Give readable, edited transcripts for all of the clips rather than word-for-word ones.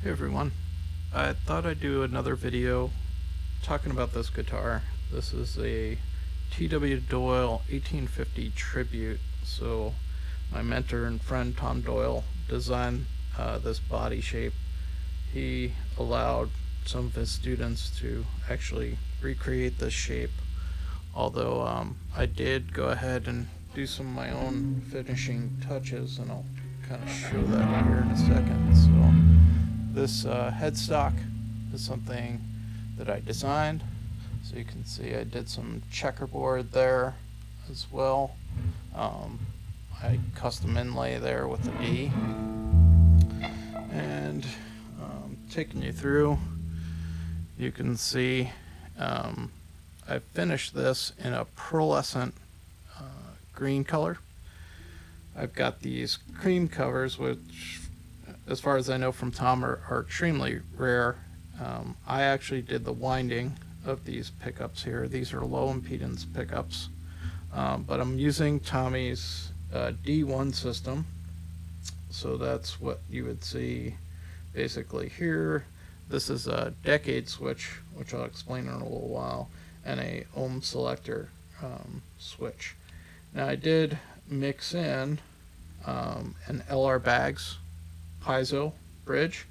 Hey everyone, I thought I'd do another video talking about this guitar. This is a T.W. Doyle 1850 tribute. So my mentor and friend Tom Doyle designed this body shape. He allowed some of his students to actually recreate this shape, although I did go ahead and do some of my own finishing touches, and I'll kind of show that here in a second. So this headstock is something that I designed. So you can see I did some checkerboard there as well. I custom inlay there with a D. And taking you through, you can see I finished this in a pearlescent green color. I've got these cream covers, which as far as I know from Tom are extremely rare. I actually did the winding of these pickups here. These are low impedance pickups, but I'm using Tommy's D1 system. So that's what you would see basically here. This is a decade switch, which I'll explain in a little while, and a ohm selector switch. Now I did mix in an LR Bags piezo bridge,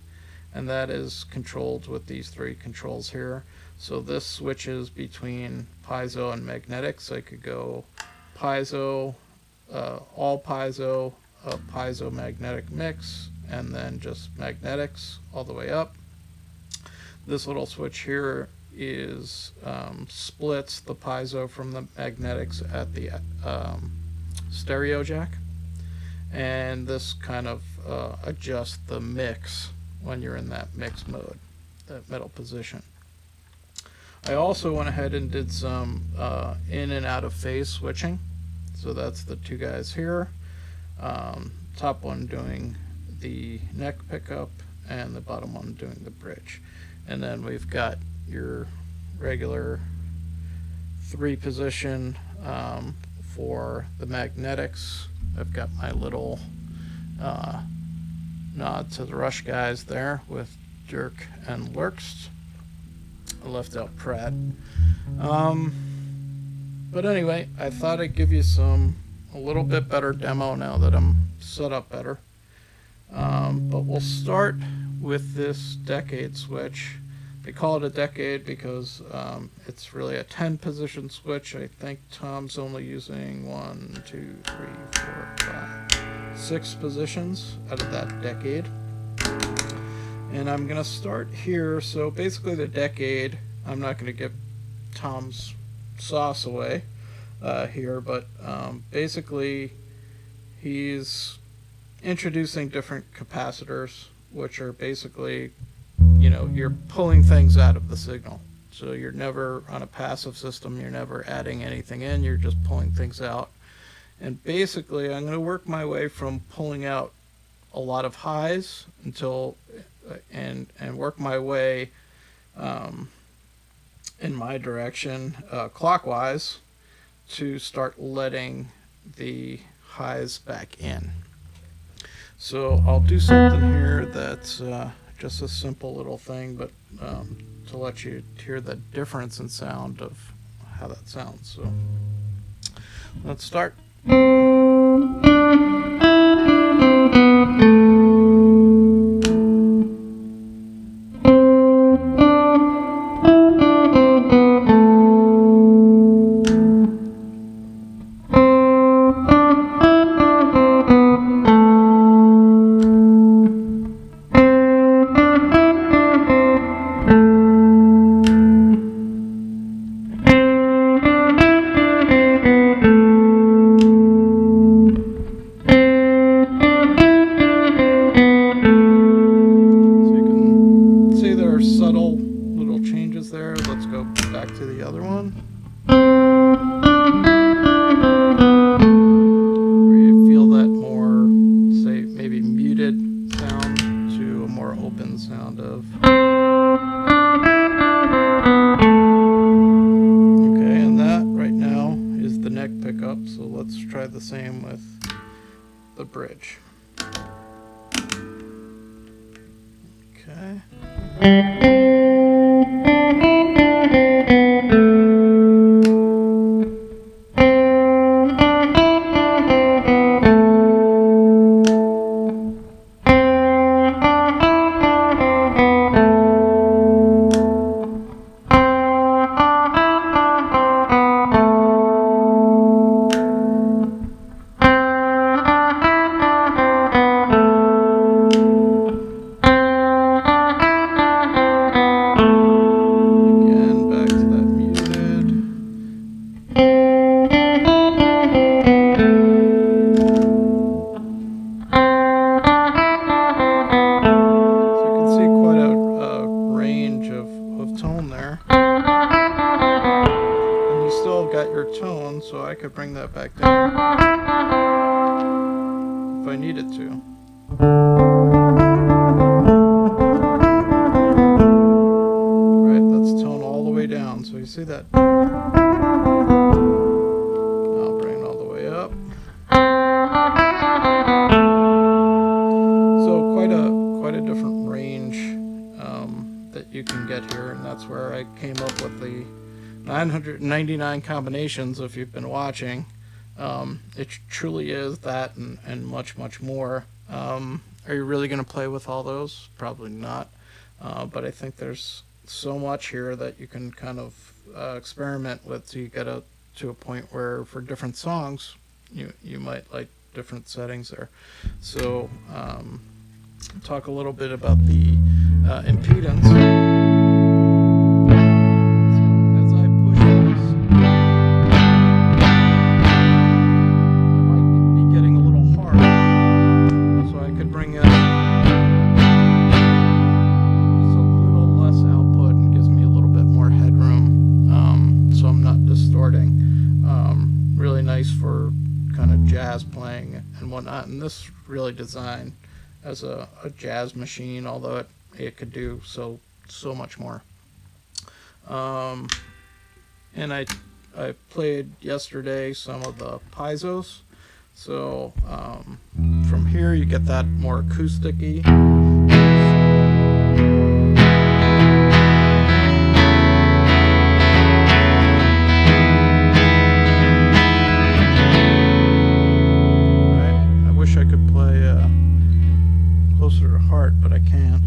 and that is controlled with these three controls here. So this switches between piezo and magnetic, so I could go piezo, all piezo, a piezo magnetic mix, and then just magnetics all the way up. This little switch here is splits the piezo from the magnetics at the stereo jack, and this kind of adjusts the mix when you're in that mix mode, that middle position. I also went ahead and did some in and out of phase switching. So that's the two guys here. Top one doing the neck pickup and the bottom one doing the bridge. And then we've got your regular 3-position for the magnetics. I've got my little nod to the Rush guys there with Dirk and Lurks. I left out Pratt. But anyway, I thought I'd give you a little bit better demo now that I'm set up better. But we'll start with this decade switch. They call it a decade because it's really a 10-position switch. I think Tom's only using 1, 2, 3, 4, 5, 6 positions out of that decade. And I'm gonna start here. So basically the decade, I'm not gonna give Tom's sauce away here, but basically he's introducing different capacitors, which are basically, you know, you're pulling things out of the signal. So you're never on a passive system, you're never adding anything in, you're just pulling things out. And basically I'm going to work my way from pulling out a lot of highs until and work my way in my direction clockwise to start letting the highs back in. So I'll do something here that's just a simple little thing, but to let you hear the difference in sound of how that sounds. So let's start. The same with the bridge. Okay. Okay. So I could bring that back down if I needed to. Right, that's tone all the way down. So you see that? I'll bring it all the way up. So quite a different range that you can get here, and that's where I came up with the 999 combinations. If you've been watching, it truly is that and much more. Are you really going to play with all those? Probably not, but I think there's so much here that you can kind of experiment with till you get to a point where for different songs you might like different settings there. So talk a little bit about the impedance. For kind of jazz playing and whatnot, and this really designed as a jazz machine, although it could do so much more. And I played yesterday some of the piezo's, so from here you get that more acoustic-y. I could play Closer to Heart, but I can't.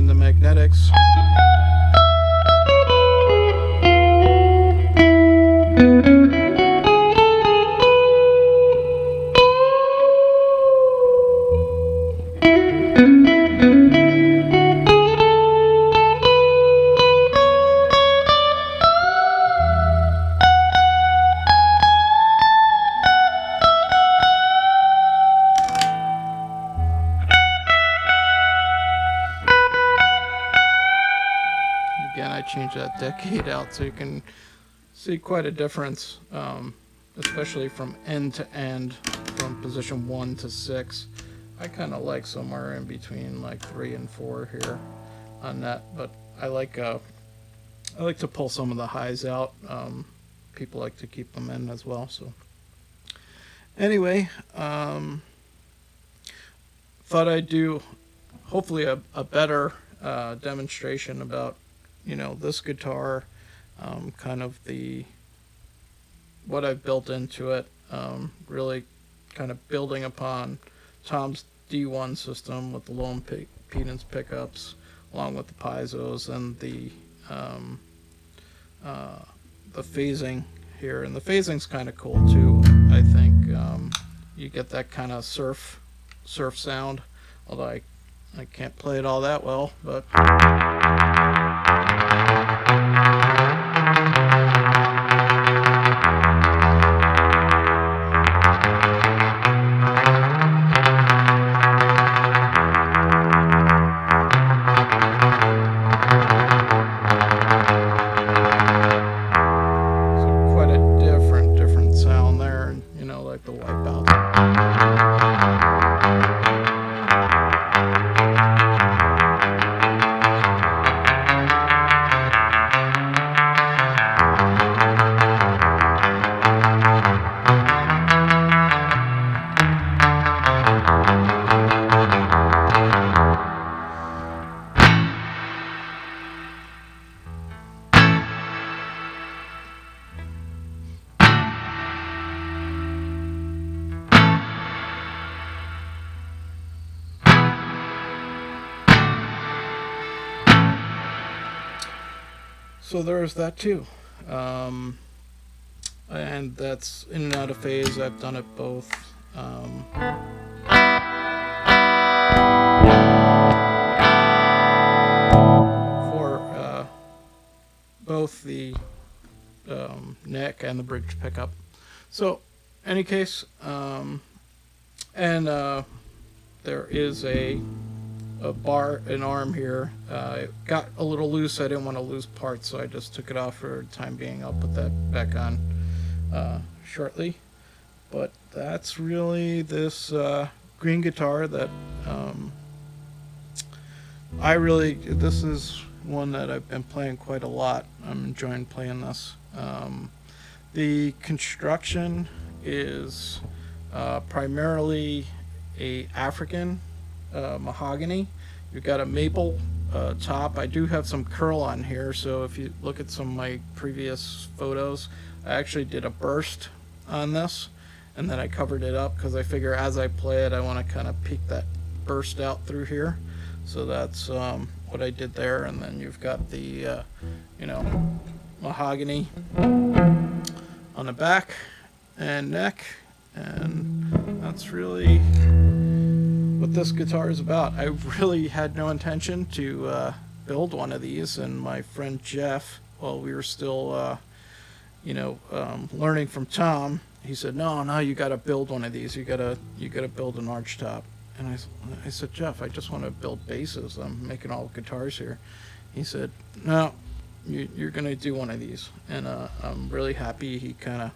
The magnetics. Again, I changed that decade out so you can see quite a difference, especially from end to end, from position 1 to 6. I kind of like somewhere in between like 3 and 4 here on that, but I like to pull some of the highs out. People like to keep them in as well. So anyway, thought I'd do hopefully a better demonstration about this guitar, kind of what I've built into it, really kind of building upon Tom's D1 system with the low impedance pickups, along with the piezo's and the phasing here. And the phasing's kind of cool too. I think you get that kind of surf sound, although I can't play it all that well, but so there's that too. And that's in and out of phase. I've done it both. For both the neck and the bridge pickup. So, any case, and there is a bar, an arm here. It got a little loose. I didn't want to lose parts, so I just took it off for the time being. I'll put that back on shortly. But that's really this green guitar that this is one that I've been playing quite a lot. I'm enjoying playing this. The construction is primarily a African mahogany. You've got a maple top. I do have some curl on here, so if you look at some of my previous photos, I actually did a burst on this, and then I covered it up because I figure as I play it, I want to kind of peek that burst out through here. So that's what I did there. And then you've got the mahogany on the back and neck, and that's really what this guitar is about. I really had no intention to build one of these, and my friend Jeff, while we were still learning from Tom, he said, no, you got to build one of these. You got to build an arch top. And I said, Jeff, I just want to build basses. I'm making all guitars here. He said, no, you're going to do one of these. And I'm really happy he kind of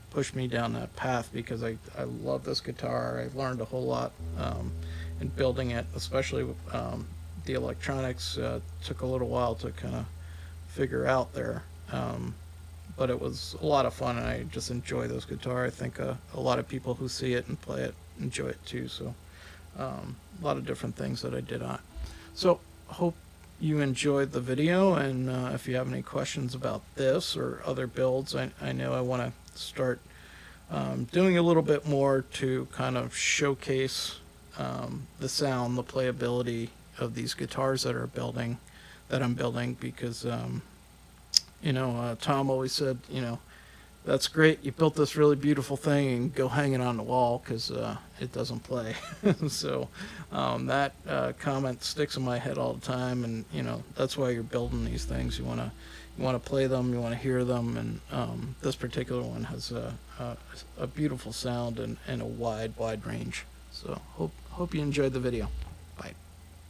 pushed me down that path, because I love this guitar. I've learned a whole lot in building it, especially with the electronics. Took a little while to kind of figure out there. But it was a lot of fun, and I just enjoy this guitar. I think a lot of people who see it and play it enjoy it too. So a lot of different things that I did on it. So hope you enjoyed the video, and if you have any questions about this or other builds, I know I want to start doing a little bit more to kind of showcase the sound, the playability of these guitars that I'm building, because Tom always said, that's great, you built this really beautiful thing, and go hang it on the wall, because it doesn't play. So that comment sticks in my head all the time, and that's why you're building these things. You want to play them, you want to hear them, and this particular one has a beautiful sound and a wide range. So hope you enjoyed the video. Bye.